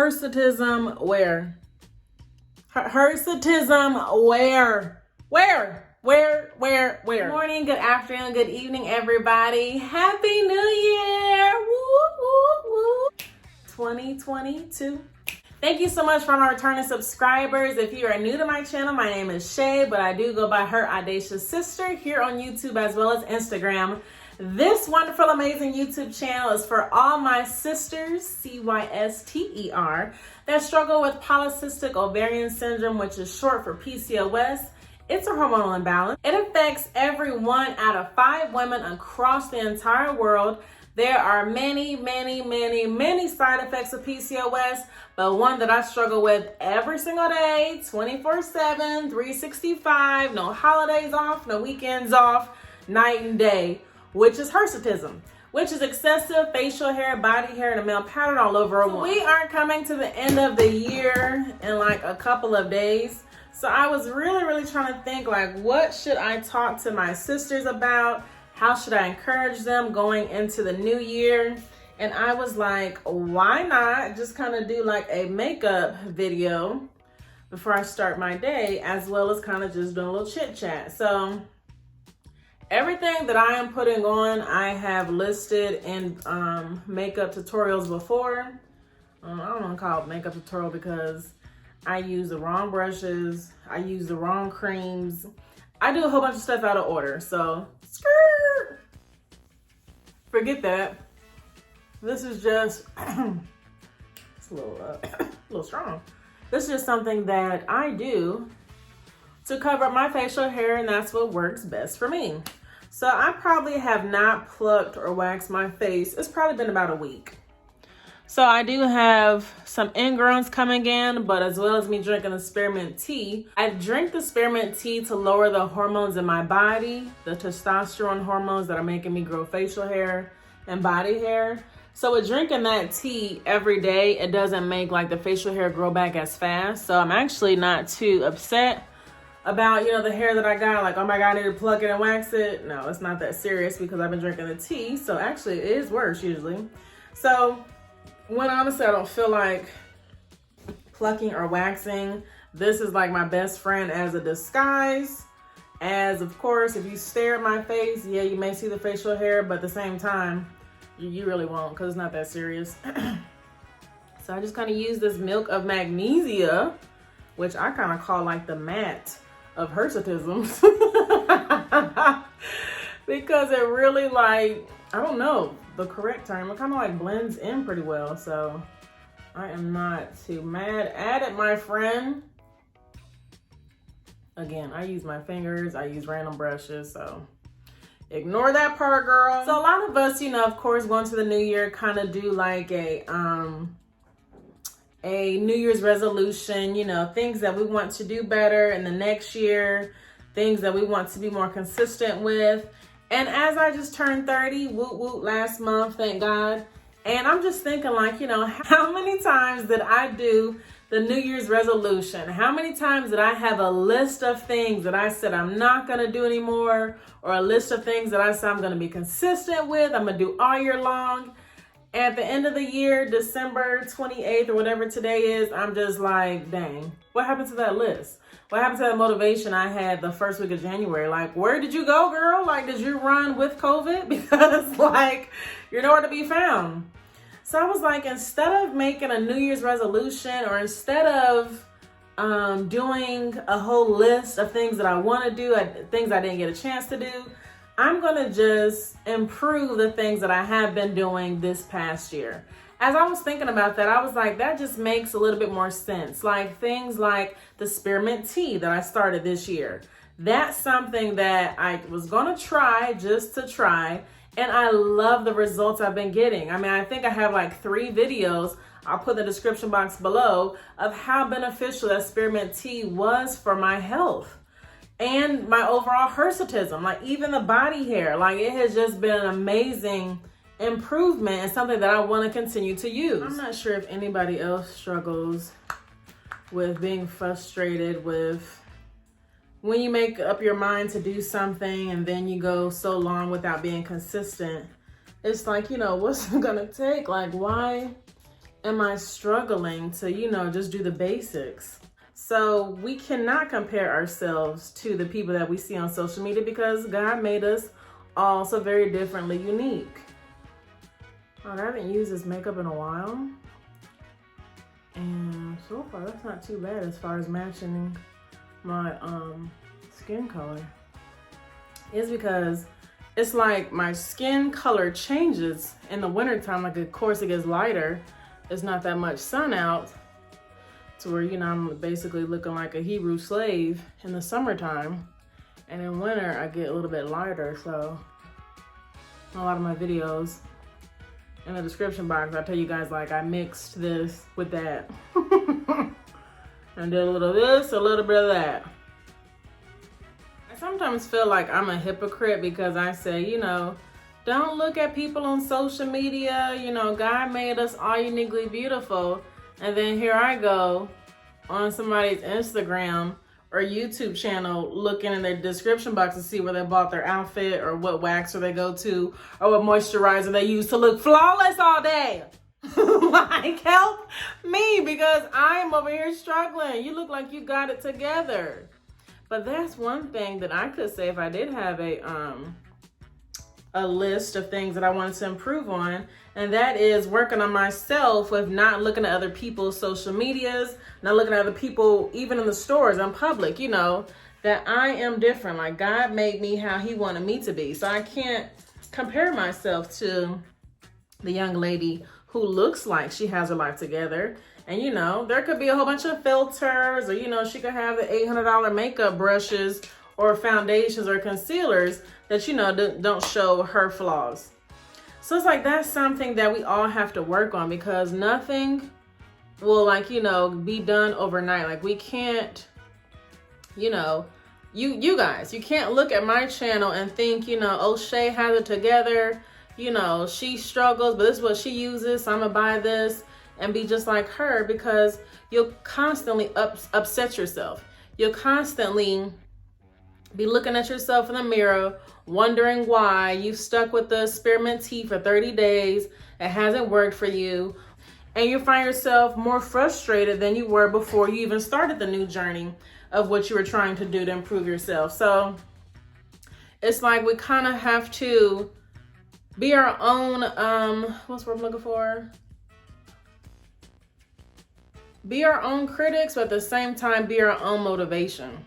Hirsutism where? Hirsutism where? Where? Good morning, good afternoon, good evening, everybody. Happy New Year! Woo, woo, woo. 2022. Thank you so much for my returning subscribers. If you are new to my channel, my name is Shay, but I do go by Her Audacious Sister here on YouTube as well as Instagram. This wonderful, amazing YouTube channel is for all my sisters, CYSTER, that struggle with polycystic ovarian syndrome, which is short for PCOS. It's a hormonal imbalance. It affects every 1 out of 5 women across the entire world. There are many side effects of PCOS, but one that I struggle with every single day, 24/7, 365, no holidays off, no weekends off, night and day, which is hirsutism, which is excessive facial hair, body hair, and a male pattern all over a woman. We are coming to the end of the year in like a couple of days. So I was really trying to think, like, what should I talk to my sisters about? How should I encourage them going into the new year? And I was like, why not just kind of do like a makeup video before I start my day, as well as kind of just doing a little chit chat. So everything that I am putting on, I have listed in makeup tutorials before. I don't want to call it makeup tutorial because I use the wrong brushes. I use the wrong creams. I do a whole bunch of stuff out of order. So forget that. This is just, it's a little strong. This is just something that I do to cover up my facial hair, and that's what works best for me. So I probably have not plucked or waxed my face. It's probably been about a week. So I do have some ingrowns coming in, but as well as me drinking the spearmint tea. I drink the spearmint tea to lower the hormones in my body, the testosterone hormones that are making me grow facial hair and body hair. So with drinking that tea every day, it doesn't make like the facial hair grow back as fast. So I'm actually not too upset about, the hair that I got, like, oh my God, I need to pluck it and wax it. No, it's not that serious because I've been drinking the tea. So actually it is worse usually. So when honestly I don't feel like plucking or waxing, this is like my best friend as a disguise. As of course, if you stare at my face, yeah, you may see the facial hair, but at the same time, you really won't because it's not that serious. So I just kind of use this milk of magnesia, which I kind of call like the mat of hirsutism. Because it really, like, I don't know the correct term, it kind of like blends in pretty well. So I am not too mad at it, my friend. Again, I use my fingers, I use random brushes, so ignore that part, girl. So a lot of us, of course, going to the new year, kind of do like a New Year's resolution, things that we want to do better in the next year, things that we want to be more consistent with. And as I just turned 30, woot woot, last month, thank God. And I'm just thinking like, how many times did I do the New Year's resolution? How many times did I have a list of things that I said I'm not going to do anymore, or a list of things that I said I'm going to be consistent with, I'm going to do all year long? At the end of the year, December 28th or whatever today is, I'm just like, dang, what happened to that list? What happened to that motivation I had the first week of January? Like, where did you go, girl? Like, did you run with COVID? Because like, you're nowhere to be found. So I was like, instead of making a New Year's resolution, or instead of doing a whole list of things that I want to do, things I didn't get a chance to do, I'm going to just improve the things that I have been doing this past year. As I was thinking about that, I was like, that just makes a little bit more sense. Like things like the spearmint tea that I started this year. That's something that I was going to try just to try. And I love the results I've been getting. I mean, I think I have like 3 videos, I'll put in the description box below, of how beneficial that spearmint tea was for my health and my overall hirsutism. Like even the body hair, like it has just been an amazing improvement and something that I want to continue to use. I'm not sure if anybody else struggles with being frustrated with when you make up your mind to do something and then you go so long without being consistent. It's like, what's it gonna take? Like, why am I struggling to, you know, just do the basics? So we cannot compare ourselves to the people that we see on social media because God made us all so very differently unique. Oh, I haven't used this makeup in a while. And so far, that's not too bad as far as matching my skin color. It's because it's like my skin color changes in the wintertime. Like, of course, it gets lighter. It's not that much sun out to where, you know, I'm basically looking like a Hebrew slave in the summertime. And in winter, I get a little bit lighter. So a lot of my videos in the description box, I tell you guys, like, I mixed this with that. And did a little of this, a little bit of that. I sometimes feel like I'm a hypocrite because I say, you know, don't look at people on social media. You know, God made us all uniquely beautiful. And then here I go on somebody's Instagram or YouTube channel looking in their description box to see where they bought their outfit or what waxer they go to or what moisturizer they use to look flawless all day. Like, help me because I'm over here struggling. You look like you got it together. But that's one thing that I could say if I did have a list of things that I wanted to improve on, and that is working on myself with not looking at other people's social medias, not looking at other people, even in the stores, in public, you know, that I am different. Like, God made me how he wanted me to be. So I can't compare myself to the young lady who looks like she has her life together. And, you know, there could be a whole bunch of filters or, you know, she could have the $800 makeup brushes or foundations or concealers that, you know, don't show her flaws. So it's like, that's something that we all have to work on because nothing will, like, you know, be done overnight. Like, we can't, you know, you guys, you can't look at my channel and think, you know, oh, Shay has it together. You know, she struggles, but this is what she uses, so I'm gonna buy this and be just like her, because you'll constantly upset yourself. You'll constantly be looking at yourself in the mirror, wondering why you've stuck with the Spearmint tea for 30 days. It hasn't worked for you. And you find yourself more frustrated than you were before you even started the new journey of what you were trying to do to improve yourself. So it's like we kind of have to be our own, what's the word I'm looking for? Be our own critics, but at the same time, be our own motivation.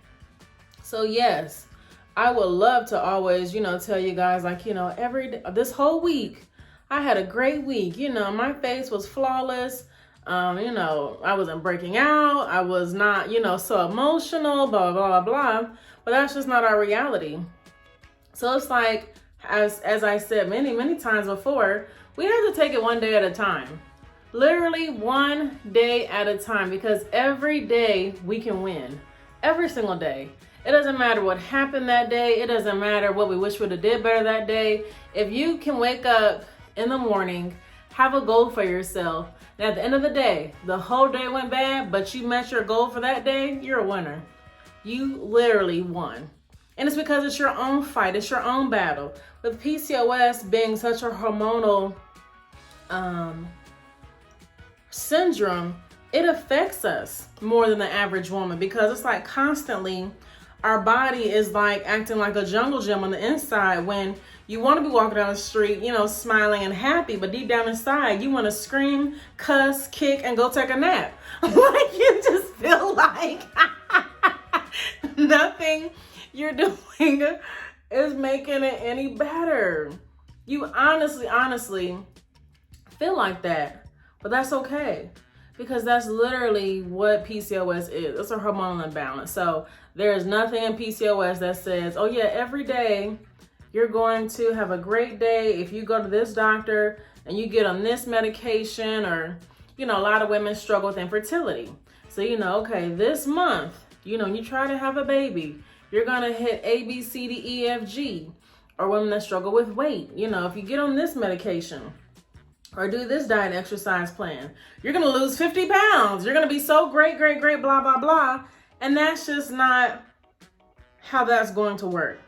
So yes, I would love to always, you know, tell you guys, like, you know, this whole week, I had a great week. You know, my face was flawless. You know, I wasn't breaking out. I was not, you know, so emotional, blah, blah, blah, blah. But that's just not our reality. So it's like, as I said many times before, we have to take it one day at a time. Literally one day at a time, because every day we can win. Every single day. It doesn't matter what happened that day. It doesn't matter what we wish we would have did better that day. If you can wake up in the morning, have a goal for yourself, and at the end of the day, the whole day went bad, but you met your goal for that day, you're a winner. You literally won. And it's because it's your own fight. It's your own battle. With PCOS being such a hormonal syndrome, it affects us more than the average woman, because it's like constantly our body is like acting like a jungle gym on the inside when you want to be walking down the street, you know, smiling and happy, but deep down inside you want to scream, cuss, kick, and go take a nap. Like, you just feel like nothing you're doing is making it any better. You honestly feel like that, but that's okay, because that's literally what PCOS is. It's a hormonal imbalance. So there is nothing in PCOS that says, oh yeah, every day you're going to have a great day if you go to this doctor and you get on this medication. Or, you know, a lot of women struggle with infertility. So, you know, okay, this month, you know, you try to have a baby, you're gonna hit A, B, C, D, E, F, G. Or women that struggle with weight, you know, if you get on this medication or do this diet and exercise plan, you're gonna lose 50 pounds. You're gonna be so great, blah, blah, blah. And that's just not how that's going to work.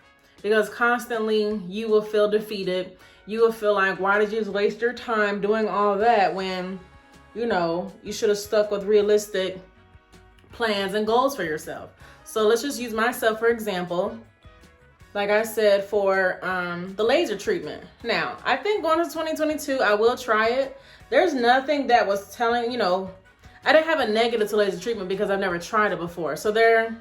Because constantly you will feel defeated. You will feel like, why did you just waste your time doing all that when you know, you should have stuck with realistic plans and goals for yourself. So let's just use myself for example. Like I said, for the laser treatment. Now, I think going into 2022, I will try it. There's nothing that was telling, you know, I didn't have a negative to laser treatment because I've never tried it before. So there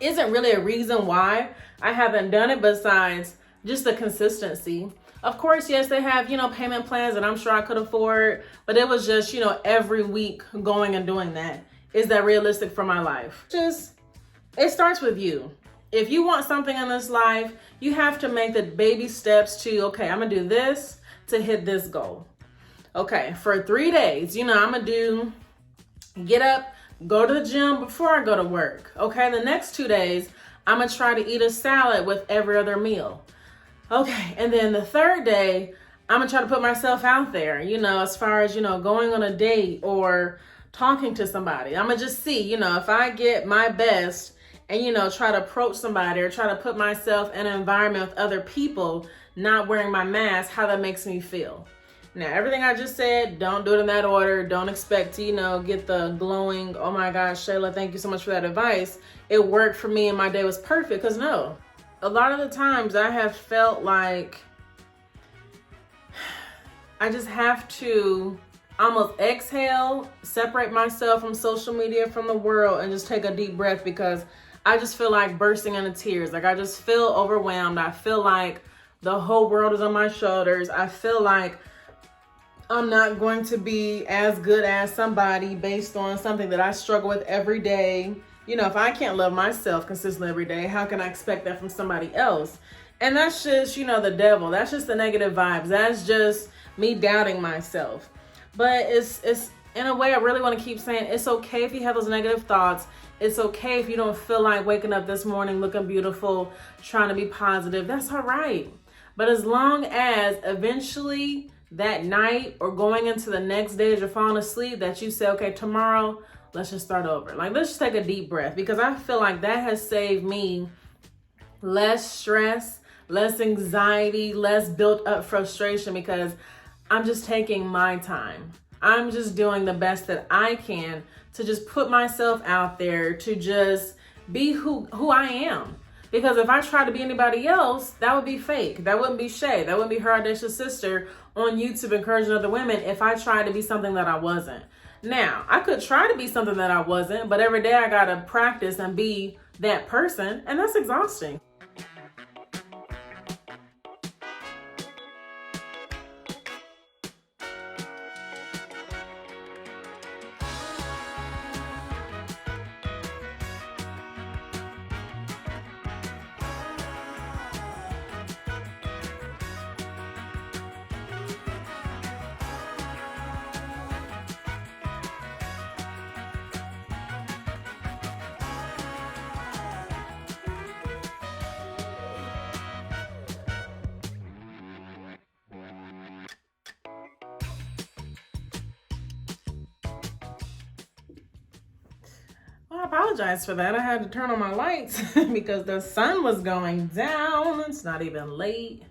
isn't really a reason why I haven't done it besides just the consistency. Of course, yes, they have, you know, payment plans that I'm sure I could afford, but it was just, you know, every week going and doing that. Is that realistic for my life? It starts with you. If you want something in this life, you have to make the baby steps to, okay, I'm gonna do this to hit this goal. Okay, for 3 days, you know, I'm gonna get up, go to the gym before I go to work. Okay, the next 2 days, I'm gonna try to eat a salad with every other meal. Okay, and then the third day, I'm gonna try to put myself out there, you know, as far as, you know, going on a date or talking to somebody. I'm gonna just see, you know, if I get my best and, you know, try to approach somebody or try to put myself in an environment with other people, not wearing my mask, how that makes me feel. Now, everything I just said, don't do it in that order. Don't expect to, you know, get the glowing, oh my gosh, Shayla, thank you so much for that advice. It worked for me and my day was perfect, because no. A lot of the times I have felt like I just have to almost exhale, separate myself from social media, from the world, and just take a deep breath, because I just feel like bursting into tears. Like I just feel overwhelmed. I feel like the whole world is on my shoulders. I feel like I'm not going to be as good as somebody based on something that I struggle with every day. You know, if I can't love myself consistently every day, how can I expect that from somebody else? And that's just, you know, the devil. That's just the negative vibes. That's just me doubting myself. But it's in a way, I really want to keep saying it's okay if you have those negative thoughts. It's okay if you don't feel like waking up this morning looking beautiful, trying to be positive. That's all right. But as long as eventually that night or going into the next day as you're falling asleep, that you say, okay, tomorrow, let's just start over. Like, let's just take a deep breath, because I feel like that has saved me less stress, less anxiety, less built up frustration, because I'm just taking my time. I'm just doing the best that I can to just put myself out there, to just be who I am. Because if I try to be anybody else, that would be fake. That wouldn't be Shay. That wouldn't be her audacious sister on YouTube encouraging other women if I tried to be something that I wasn't. Now, I could try to be something that I wasn't, but every day I gotta practice and be that person, and that's exhausting. I apologize for that. I had to turn on my lights because the sun was going down. It's not even late.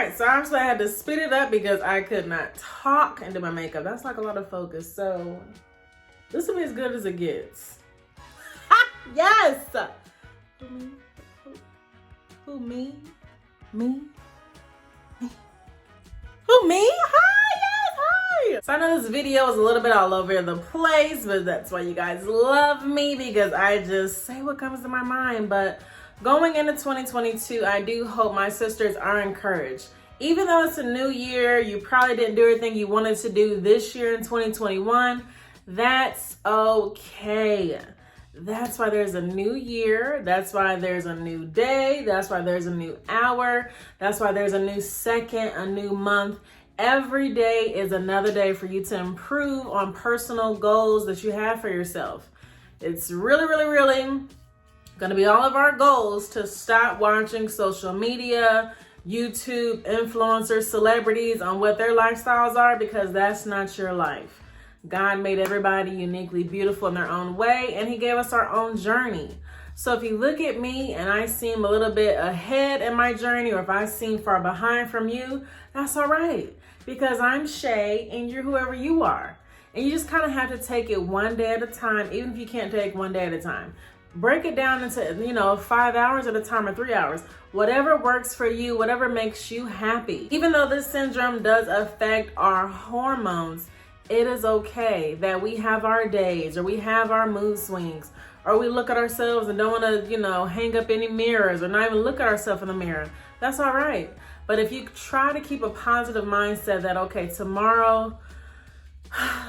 right, so actually I had to speed it up because I could not talk and do my makeup. That's like a lot of focus. So this will be as good as it gets. Yes! Who me? Who me? Me? Who me? Hi, yes, hi! So I know this video is a little bit all over the place, but that's why you guys love me, because I just say what comes to my mind. But going into 2022, I do hope my sisters are encouraged. Even though it's a new year, you probably didn't do everything you wanted to do this year in 2021. That's okay. That's why there's a new year. That's why there's a new day. That's why there's a new hour. That's why there's a new second, a new month. Every day is another day for you to improve on personal goals that you have for yourself. It's really, really, really going to be all of our goals to stop watching social media, YouTube, influencers, celebrities on what their lifestyles are, because that's not your life. God made everybody uniquely beautiful in their own way, and he gave us our own journey. So if you look at me and I seem a little bit ahead in my journey, or if I seem far behind from you, that's all right, because I'm Shay and you're whoever you are. And you just kind of have to take it one day at a time, even if you can't take one day at a time. Break it down into, 5 hours at a time or 3 hours. Whatever works for you, whatever makes you happy. Even though this syndrome does affect our hormones, it is okay that we have our days, or we have our mood swings, or we look at ourselves and don't want to, hang up any mirrors, or not even look at ourselves in the mirror. That's all right. But if you try to keep a positive mindset that, okay, tomorrow,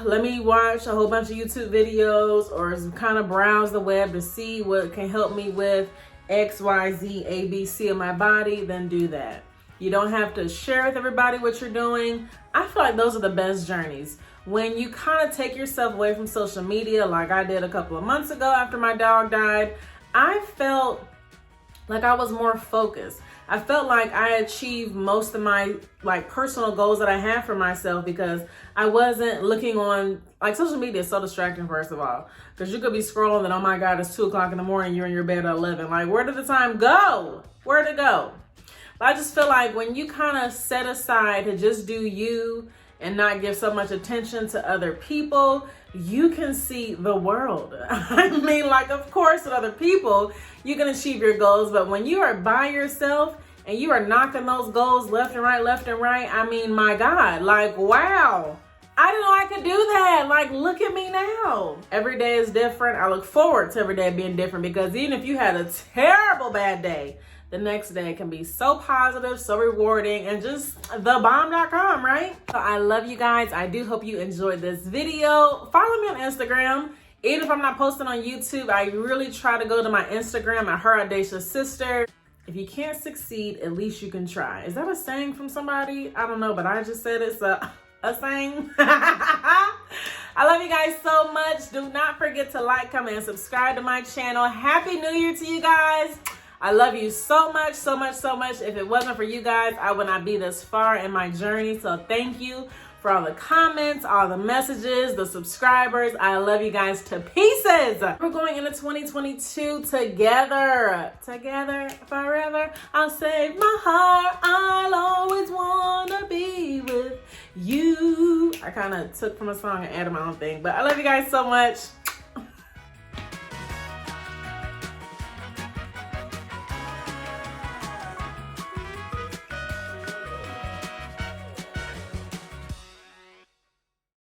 let me watch a whole bunch of YouTube videos or kind of browse the web to see what can help me with X, Y, Z, A, B, C in my body, then do that. You don't have to share with everybody what you're doing. I feel like those are the best journeys. When you kind of take yourself away from social media, like I did a couple of months ago after my dog died, I felt like I was more focused. I felt like I achieved most of my personal goals that I had for myself, because I wasn't looking on, social media is so distracting, first of all, because you could be scrolling and, oh my God, it's 2 o'clock in the morning, you're in your bed at 11. Like, where did the time go? Where'd it go? But I just feel like when you kind of set aside to just do you and not give so much attention to other people, you can see the world. I mean, of course, with other people, you can achieve your goals, but when you are by yourself and you are knocking those goals left and right, I mean, my God, wow. I didn't know I could do that. Look at me now. Every day is different. I look forward to every day being different, because even if you had a terrible bad day, the next day can be so positive, so rewarding, and just thebomb.com, right? So I love you guys. I do hope you enjoyed this video. Follow me on Instagram. Even if I'm not posting on YouTube, I really try to go to my Instagram at Her Audacious Sister. If you can't succeed, at least you can try. Is that a saying from somebody? I don't know, but I just said it's a saying. I love you guys so much. Do not forget to like, comment, and subscribe to my channel. Happy New Year to you guys. I love you so much, so much, so much. If it wasn't for you guys, I would not be this far in my journey. So thank you for all the comments, all the messages, the subscribers. I love you guys to pieces. We're going into 2022 together. Together forever. I'll save my heart. I'll always want to be with you. I kind of took from a song and added my own thing. But I love you guys so much.